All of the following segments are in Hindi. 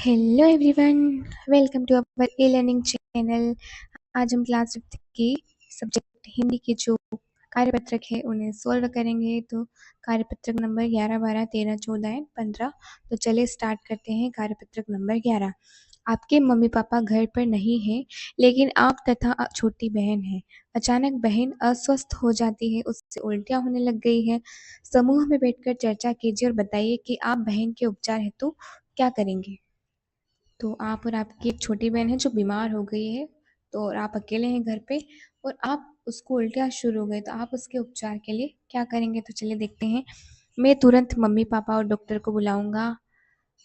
Hello everyone, welcome to our e learning channel. आज हम क्लास 5th की सब्जेक्ट हिंदी के जो कार्यपत्रक है उन्हें सॉल्व करेंगे। तो कार्यपत्रक नंबर 11, 12, 13, 14 एंड 15। तो चलिए स्टार्ट करते हैं। कार्यपत्रक नंबर 11। आपके मम्मी पापा घर पर नहीं हैं, लेकिन आप तथा छोटी बहन है। अचानक बहन अस्वस्थ हो जाती है, उससे उल्टियाँ होने लग गई है। समूह में बैठकर चर्चा कीजिए और बताइए कि आप बहन के उपचार हेतु क्या करेंगे। तो आप और आपकी एक छोटी बहन है जो बीमार हो गई है, तो और आप अकेले हैं घर पे और आप उसको उल्टियाँ शुरू हो गई, तो आप उसके उपचार के लिए क्या करेंगे। तो चलिए देखते हैं। मैं तुरंत मम्मी पापा और डॉक्टर को बुलाऊंगा।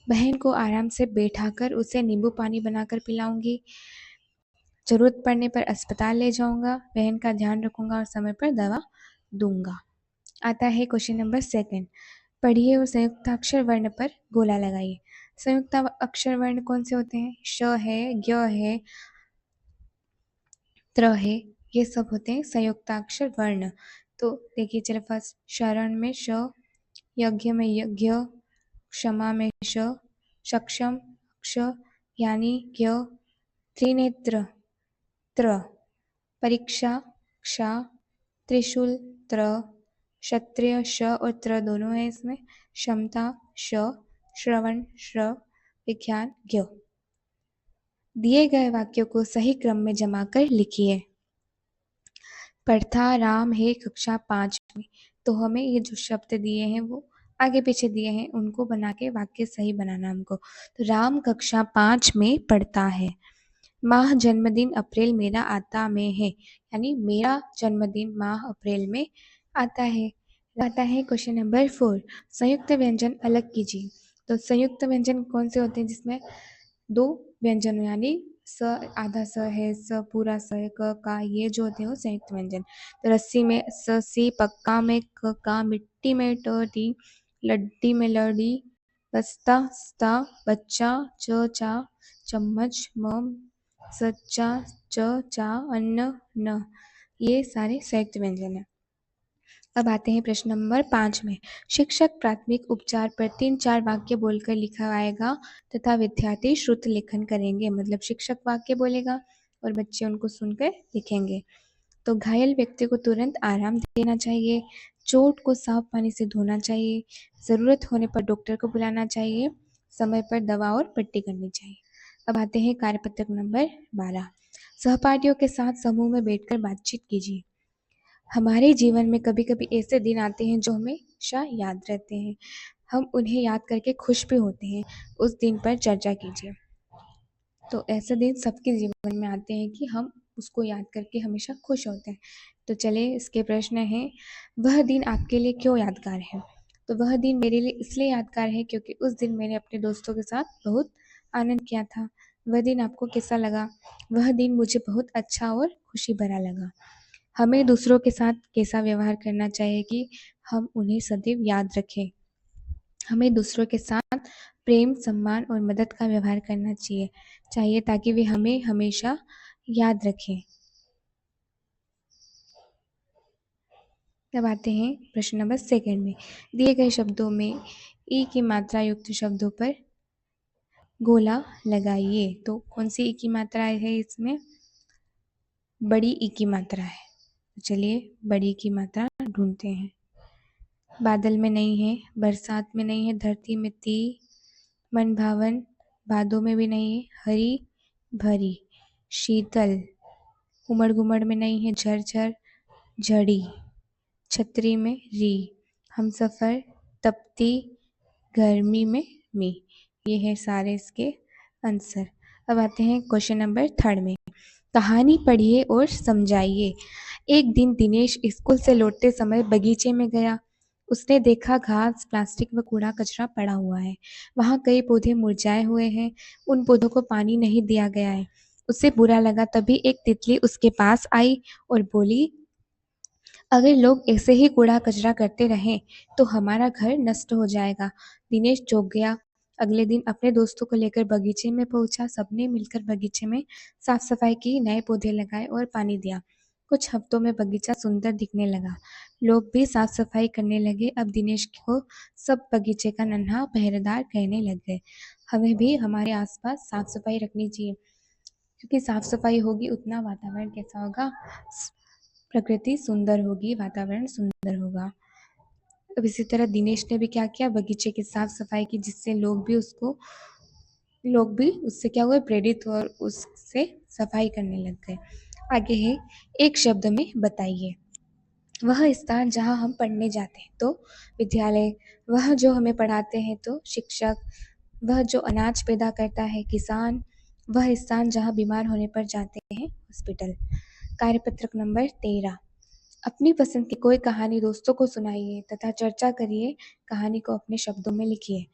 बहन को आराम से बैठाकर उसे नींबू पानी बनाकर पिलाऊंगी। जरूरत पड़ने पर अस्पताल ले जाऊंगा। बहन का ध्यान रखूंगा और समय पर दवा दूंगा। आता है क्वेश्चन नंबर 2। पढ़िए और संयुक्ताक्षर वर्ण पर गोला लगाइए। संयुक्त अक्षर वर्ण कौन से होते हैं? श है, ज्ञ है, त्र है, ये सब होते हैं संयुक्ताक्षर वर्ण। तो देखिए चलो फर्स्ट, शरण में श, यज्ञ में यज्ञ, क्षमा में श, सक्षम क्ष, यानी ज्ञ, त्रिनेत्र त्र, परीक्षाक्षा, त्रिशूल त्र, क्षत्रिय श और त्र दोनों है इसमें, क्षमता श, श्रवण श्र, विज्ञान ज्ञ। दिए गए वाक्यों को सही क्रम में जमा कर लिखिए। पढ़ता राम है कक्षा 5 में। तो हमें ये जो शब्द दिए हैं वो आगे पीछे दिए हैं, उनको बना के वाक्य सही बनाना हमको। तो राम कक्षा 5 में पढ़ता है। माह जन्मदिन अप्रैल मेरा आता में है, यानी मेरा जन्मदिन माह अप्रैल में आता है। आता है क्वेश्चन नंबर 4। संयुक्त व्यंजन अलग कीजिए। तो संयुक्त व्यंजन कौन से होते हैं जिसमें दो व्यंजन यानी स, आधा स है, स पूरा स है, क का, ये जो होते हैं वो संयुक्त व्यंजन। तो रस्सी में स सी, पक्का में क का, मिट्टी में ट टी, लड्डी में लड़ी, बस्ता स्ता, बच्चा च चा, चम्मच म, सच्चा च चा, अन्न न, ये सारे संयुक्त व्यंजन है। अब आते हैं प्रश्न नंबर 5 में। शिक्षक प्राथमिक उपचार पर 3-4 वाक्य बोलकर लिखवाएगा तथा विद्यार्थी श्रुत लेखन करेंगे। मतलब शिक्षक वाक्य बोलेगा और बच्चे उनको सुनकर लिखेंगे। तो घायल व्यक्ति को तुरंत आराम देना चाहिए। चोट को साफ पानी से धोना चाहिए। ज़रूरत होने पर डॉक्टर को बुलाना चाहिए। समय पर दवा और पट्टी करनी चाहिए। अब आते हैं कार्यपत्रक नंबर 12। सहपाठियों के साथ समूह में बैठकर बातचीत कीजिए। हमारे जीवन में कभी कभी ऐसे दिन आते हैं जो हमेशा याद रहते हैं। हम उन्हें याद करके खुश भी होते हैं। उस दिन पर चर्चा कीजिए। तो ऐसे दिन सबके जीवन में आते हैं कि हम उसको याद करके हमेशा खुश होते हैं। तो चलिए इसके प्रश्न हैं। वह दिन आपके लिए क्यों यादगार है? तो वह दिन मेरे लिए इसलिए यादगार है क्योंकि उस दिन मैंने अपने दोस्तों के साथ बहुत आनंद किया था। वह दिन आपको कैसा लगा? वह दिन मुझे बहुत अच्छा और खुशी भरा लगा। हमें दूसरों के साथ कैसा व्यवहार करना चाहिए कि हम उन्हें सदैव याद रखें। हमें दूसरों के साथ प्रेम, सम्मान और मदद का व्यवहार करना चाहिए ताकि वे हमें हमेशा याद रखें। अब आते हैं प्रश्न नंबर 2 में। दिए गए शब्दों में ई की मात्रा युक्त शब्दों पर गोला लगाइए। तो कौन सी ई की मात्रा है इसमें? बड़ी ई की मात्रा है। चलिए बड़ी की मात्रा ढूंढते हैं। बादल में नहीं है, बरसात में नहीं है, धरती में ती, मन भावन, भादों में भी नहीं है, हरी भरी, शीतल, उमड़ घुमड़ में नहीं है, झरझर, झड़ी, छतरी में री, हम सफ़र, तपती, गर्मी में मी। ये है सारे इसके आंसर। अब आते हैं क्वेश्चन नंबर 3 में। कहानी पढ़िए और समझाइए। एक दिन दिनेश स्कूल से लौटते समय बगीचे में गया। उसने देखा घास, प्लास्टिक व कूड़ा कचरा पड़ा हुआ है। वहाँ कई पौधे मुरझाए हुए हैं। उन पौधों को पानी नहीं दिया गया है। उसे बुरा लगा। तभी एक तितली उसके पास आई और बोली, अगर लोग ऐसे ही कूड़ा कचरा करते रहें तो हमारा घर नष्ट हो जाएगा। दिनेश चौंक गया। अगले दिन अपने दोस्तों को लेकर बगीचे में पहुंचा। सबने मिलकर बगीचे में साफ सफाई की, नए पौधे लगाए और पानी दिया। कुछ हफ्तों में बगीचा सुंदर दिखने लगा। लोग भी साफ सफाई करने लगे। अब दिनेश को सब बगीचे का नन्हा पहरेदार कहने लग गए। हमें भी हमारे आसपास साफ सफाई रखनी चाहिए, क्योंकि साफ सफाई होगी उतना वातावरण कैसा होगा, प्रकृति सुंदर होगी, वातावरण सुंदर होगा। अब इसी तरह दिनेश ने भी क्या किया, बगीचे की साफ सफाई की, जिससे लोग भी उससे क्या हुए, प्रेरित और उससे सफाई करने लग गए। आगे है, एक शब्द में बताइए। वह स्थान जहाँ हम पढ़ने जाते हैं तो विद्यालय, वह जो हमें पढ़ाते हैं तो शिक्षक, वह जो अनाज पैदा करता है किसान, वह स्थान जहाँ बीमार होने पर जाते हैं हॉस्पिटल। कार्यपत्रक नंबर 13। अपनी पसंद की कोई कहानी दोस्तों को सुनाइए तथा चर्चा करिए। कहानी को अपने शब्दों में लिखिए।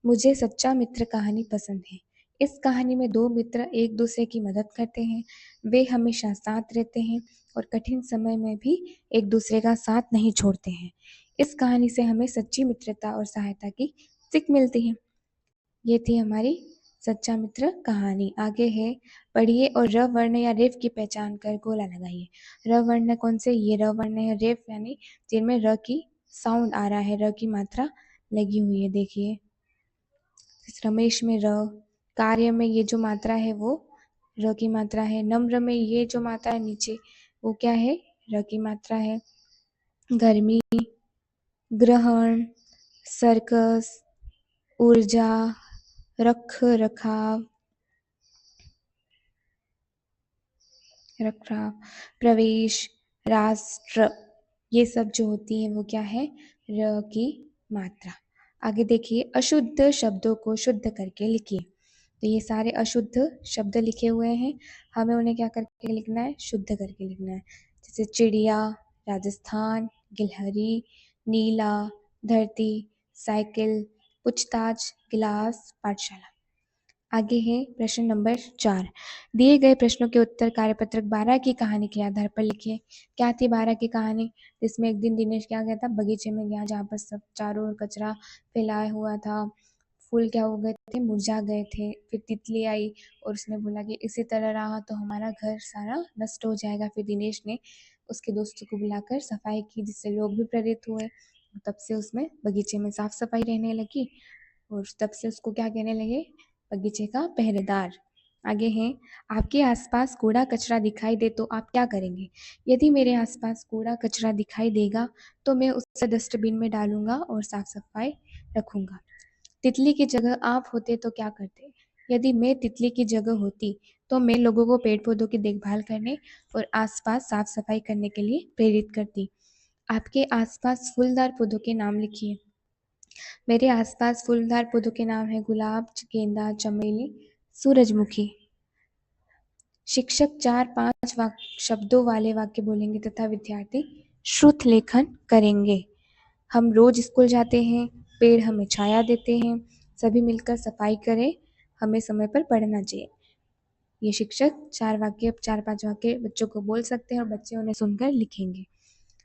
मुझे सच्चा मित्र कहानी पसंद है। इस कहानी में दो मित्र एक दूसरे की मदद करते हैं। वे हमेशा साथ रहते हैं और कठिन समय में भी एक दूसरे का साथ नहीं छोड़ते हैं। इस कहानी से हमें सच्ची मित्रता और सहायता की सीख मिलती है। ये थी हमारी सच्चा मित्र कहानी। आगे है, पढ़िए और र वर्ण या रेफ की पहचान कर गोला लगाइए। र वर्ण कौन से, ये र वर्ण है। रेफ यानी जिनमें र की साउंड आ रहा है, र की मात्रा लगी हुई है। देखिए, रमेश में र, कार्य में ये जो मात्रा है वो र की मात्रा है। नम्र में ये जो मात्रा है नीचे वो क्या है, र की मात्रा है। गर्मी, ग्रहण, सर्कस, ऊर्जा, रख रखाव, प्रवेश, राष्ट्र, ये सब जो होती है वो क्या है, र की मात्रा। आगे देखिए, अशुद्ध शब्दों को शुद्ध करके लिखिए। तो ये सारे अशुद्ध शब्द लिखे हुए हैं, हमें उन्हें क्या करके लिखना है, शुद्ध करके लिखना है। जैसे चिड़िया, राजस्थान, गिलहरी, नीला, धरती, साइकिल, पूछताछ, गिलास, पाठशाला। आगे है प्रश्न नंबर 4। दिए गए प्रश्नों के उत्तर कार्यपत्रक 12 की कहानी के आधार पर लिखिए। क्या थी 12 की कहानी, जिसमें एक दिन दिनेश क्या गया था, बगीचे में गया जहाँ पर सब चारों ओर कचरा फैलाया हुआ था। फूल क्या हो गए थे, मुरझा गए थे। फिर तितली आई और उसने बोला कि इसी तरह रहा तो हमारा घर सारा नष्ट हो जाएगा। फिर दिनेश ने उसके दोस्तों को बुलाकर सफाई की, जिससे लोग भी प्रेरित हुए। तब से उसमें बगीचे में साफ सफाई रहने लगी और तब से उसको क्या कहने लगे, बगीचे का पहरेदार। आगे हैं, आपके आसपास कूड़ा कचरा दिखाई दे तो आप क्या करेंगे। यदि मेरे आसपास कूड़ा कचरा दिखाई देगा तो मैं उसे डस्टबिन में डालूंगा और साफ सफाई रखूंगा। तितली की जगह आप होते तो क्या करते। यदि मैं तितली की जगह होती तो मैं लोगों को पेड़ पौधों की देखभाल करने और आसपास साफ सफाई करने के लिए प्रेरित करती। आपके आसपास फूलदार पौधों के नाम लिखिए। मेरे आसपास फूलदार पौधों के नाम है गुलाब, गेंदा, चमेली, सूरजमुखी। शिक्षक 4-5 शब्दों वाले वाक्य बोलेंगे तथा विद्यार्थी श्रुत लेखन करेंगे। हम रोज स्कूल जाते हैं, पेड़ हमें छाया देते हैं, सभी मिलकर सफाई करें, हमें समय पर पढ़ना चाहिए। ये शिक्षक 4-5 वाक्य बच्चों को बोल सकते हैं और बच्चे उन्हें सुनकर लिखेंगे।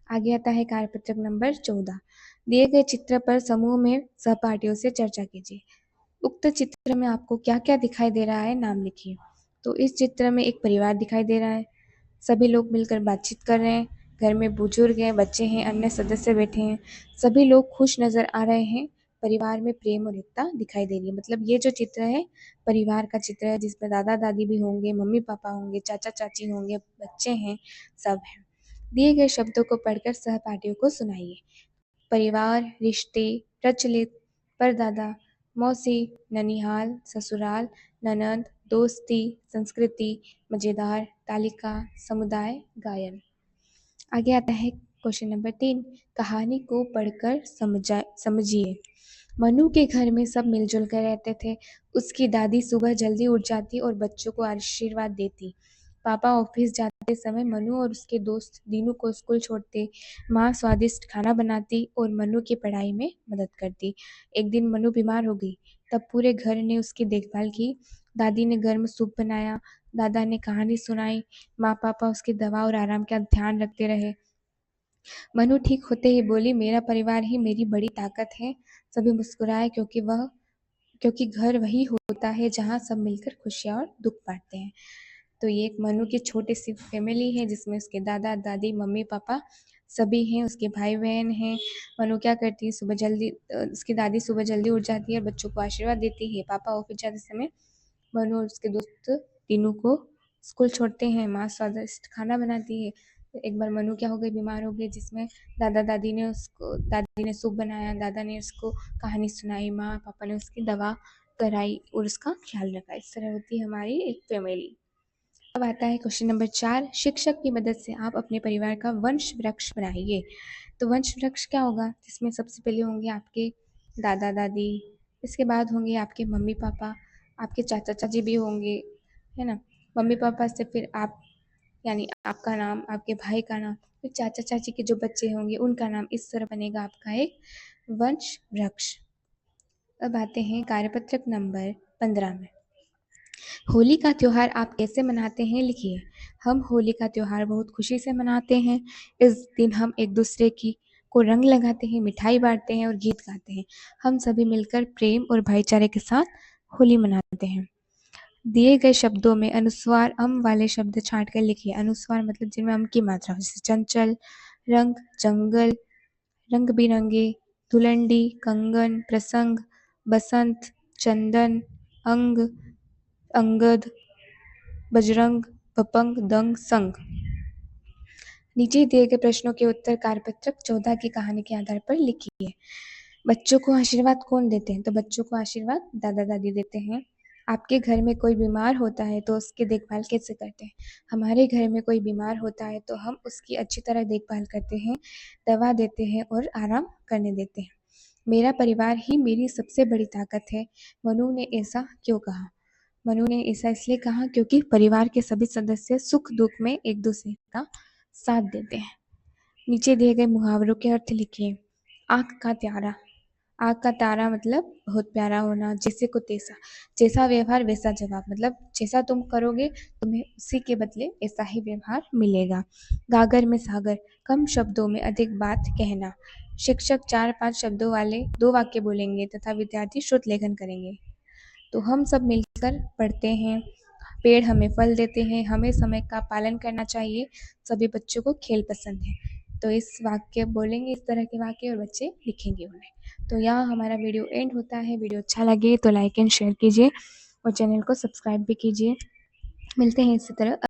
आगे आता है कार्यपत्रक नंबर 14। दिए गए चित्र पर समूह में सहपाठियों से चर्चा कीजिए। उक्त चित्र में आपको क्या क्या दिखाई दे रहा है, नाम लिखिए। तो इस चित्र में एक परिवार दिखाई दे रहा है, सभी लोग मिलकर बातचीत कर रहे हैं। घर में बुजुर्ग हैं, बच्चे हैं, अन्य सदस्य बैठे हैं, सभी लोग खुश नजर आ रहे हैं। परिवार में प्रेम और एकता दिखाई दे रही है। मतलब ये जो चित्र है परिवार का चित्र है, जिसमें दादा दादी भी होंगे, मम्मी पापा होंगे, चाचा चाची होंगे, बच्चे हैं, सब हैं। दिए गए शब्दों को पढ़कर सहपाठियों को सुनाइए। परिवार, रिश्ते, प्रचलित, परदादा, मौसी, ननिहाल, ससुराल, ननद, दोस्ती, संस्कृति, मजेदार, तालिका, समुदाय, गायन। आगे आता है क्वेश्चन नंबर 3। कहानी को पढ़कर समझिए। मनु के घर में सब मिलजुल कर रहते थे। उसकी दादी सुबह जल्दी उठ जाती और बच्चों को आशीर्वाद देती। पापा ऑफिस जाते समय मनु और उसके दोस्त दीनू को स्कूल छोड़ते। माँ स्वादिष्ट खाना बनाती और मनु की पढ़ाई में मदद करती। एक दिन मनु बीमार हो गई, तब पूरे घर ने उसकी देखभाल की। दादी ने गर्म सूप बनाया, दादा ने कहानी सुनाई, माँ पापा उसकी दवा और आराम का ध्यान रखते रहे। मनु ठीक होते ही बोली, मेरा परिवार ही मेरी बड़ी ताकत है। सभी मुस्कुराए, क्योंकि घर वही होता है जहाँ सब मिलकर खुशियाँ और दुख बांटते हैं। तो ये एक मनु की छोटी सी फैमिली है जिसमें उसके दादा दादी मम्मी पापा सभी हैं, उसके भाई बहन हैं। मनु क्या करती है, सुबह जल्दी उसकी दादी सुबह जल्दी उठ जाती है और बच्चों को आशीर्वाद देती है। पापा ऑफिस जाते समय मनु और उसके दोस्त तीनों को स्कूल छोड़ते हैं। माँ स्वादिष्ट खाना बनाती है। तो एक बार मनु क्या हो गई, बीमार हो गई, जिसमें दादी ने सूप बनाया, दादा ने उसको कहानी सुनाई, माँ पापा ने उसकी दवा कराई और उसका ख्याल रखा। इस तरह होती है हमारी एक फैमिली। अब आता है क्वेश्चन नंबर 4, शिक्षक की मदद से आप अपने परिवार का वंश वृक्ष बनाइए। तो वंश वृक्ष क्या होगा, जिसमें सबसे पहले होंगे आपके दादा दादी, इसके बाद होंगे आपके मम्मी पापा, आपके चाचा चाची भी होंगे, है ना। मम्मी पापा से फिर आप, यानी आपका नाम, आपके भाई का नाम, फिर चाचा चाची के जो बच्चे होंगे उनका नाम, इस तरह बनेगा आपका एक वंश वृक्ष। अब आते हैं कार्यपत्रक नंबर 15 में। होली का त्योहार आप कैसे मनाते हैं, लिखिए। हम होली का त्योहार बहुत खुशी से मनाते हैं। इस दिन हम एक दूसरे की को रंग लगाते हैं, मिठाई बांटते हैं और गीत गाते हैं। हम सभी मिलकर प्रेम और भाईचारे के साथ होली मनाते हैं। दिए गए शब्दों में अनुस्वार अम वाले शब्द छांट कर लिखिए। अनुस्वार मतलब जिनमें अम की मात्रा हो, जैसे चंचल, रंग, जंगल, रंग बिरंगे, धुलंडी, कंगन, प्रसंग, बसंत, चंदन, अंग, अंगद, बजरंग, पपंग, दंग, संग। नीचे दिए गए प्रश्नों के उत्तर कार्यपत्रक 14 की कहानी के आधार पर लिखिए। बच्चों को आशीर्वाद कौन देते हैं, तो बच्चों को आशीर्वाद दादा दादी देते हैं। आपके घर में कोई बीमार होता है तो उसकी देखभाल कैसे करते हैं, हमारे घर में कोई बीमार होता है तो हम उसकी अच्छी तरह देखभाल करते हैं, दवा देते हैं और आराम करने देते हैं। मेरा परिवार ही मेरी सबसे बड़ी ताकत है। मनु ने ऐसा क्यों कहा, मनु ने ऐसा इसलिए कहा क्योंकि परिवार के सभी सदस्य सुख दुख में एक दूसरे का साथ देते हैं। नीचे दिए गए मुहावरों के अर्थ लिखिए। आँख का तारा, आँख का तारा मतलब बहुत प्यारा होना, जैसे को तैसा, जैसा व्यवहार वैसा जवाब, मतलब जैसा तुम करोगे तुम्हें उसी के बदले ऐसा ही व्यवहार मिलेगा। गागर में सागर, कम शब्दों में अधिक बात कहना। शिक्षक 4-5 शब्दों वाले 2 वाक्य बोलेंगे तथा विद्यार्थी श्रुत लेखन करेंगे। तो हम सब मिलकर पढ़ते हैं, पेड़ हमें फल देते हैं, हमें समय का पालन करना चाहिए, सभी बच्चों को खेल पसंद है। तो इस वाक्य बोलेंगे, इस तरह के वाक्य, और बच्चे लिखेंगे उन्हें। तो यहाँ हमारा वीडियो एंड होता है। वीडियो अच्छा लगे तो लाइक एंड शेयर कीजिए और चैनल को सब्सक्राइब भी कीजिए। मिलते हैं इसी तरह